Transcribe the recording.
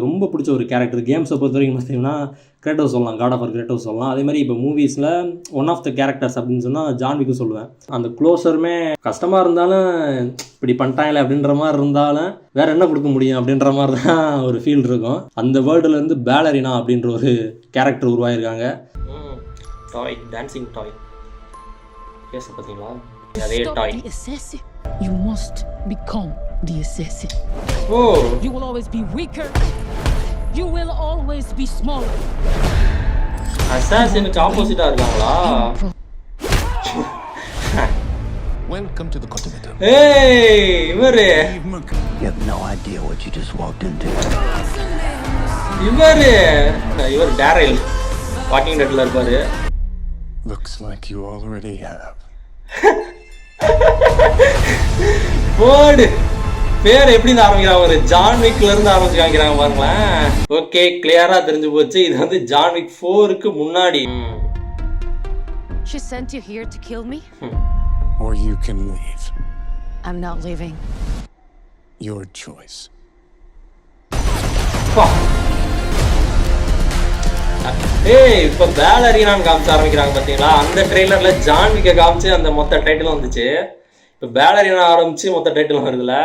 ரொம்ப பிடிச்ச ஒரு கேரக்டர். கேம்ஸை பொறுத்த வரைக்கும் பார்த்தீங்கன்னா கிரேட்டோஸ் சொல்லலாம், காட் ஆஃப் வார் கிரேட்டோஸ் சொல்லலாம். அதே மாதிரி இப்போ மூவிஸில் ஒன் ஆஃப் த கேரக்டர்ஸ் அப்படின்னு சொன்னால் ஜான் விக்கு சொல்லுவேன். அந்த க்ளோஸருமே கஷ்டமாக இருந்தாலும் இப்படி பண்ணிட்டாங்களே அப்படின்ற மாதிரி இருந்தாலும் வேற என்ன கொடுக்க முடியும் அப்படின்ற மாதிரி தான் ஒரு ஃபீல் இருக்கும். அந்த வேர்ல்டுலேருந்து பேலரினா அப்படின்ற ஒரு கேரக்டர் உருவாயிருக்காங்க. டாய், டான்சிங் டாய் பேச பார்த்தீங்களா, அதே டாய். You must become the assassin. Oh. You will always be weaker. You will always be smaller. Assassin-க்கு ஆப்போசிட்டா இருக்காங்களா? Welcome to the continent. Hey, இவரே. You have no idea what you just walked into. இவர் Daryl walking டெட்ல இருப்பாரு. Looks like you already have. போடு பேர் எப்படி ஆரம்பிக்கிறாங்க, ஒரு ஜான் விக்ல இருந்து ஆரம்பிச்சு காமிக்கிறாங்க பாருங்களேன். ஓகே, கிளியரா தெரிஞ்சு போச்சு, இது வந்து ஜான் விக் 4க்கு முன்னாடி. She sent you here to kill me? Or you can leave. I'm not leaving. Your choice. ஏய், இப்போ பேலரினான்னு காமிச்சு ஆரம்பிக்கிறாங்க பார்த்தீங்களா? அந்த ட்ரெய்லர்ல ஜான் விக்கை காமிச்சு அந்த மொத்த டைட்டிலும் வந்துச்சு. இப்போ பேலரினா ஆரம்பிச்சு மொத்த டைட்டிலும் வருதுல.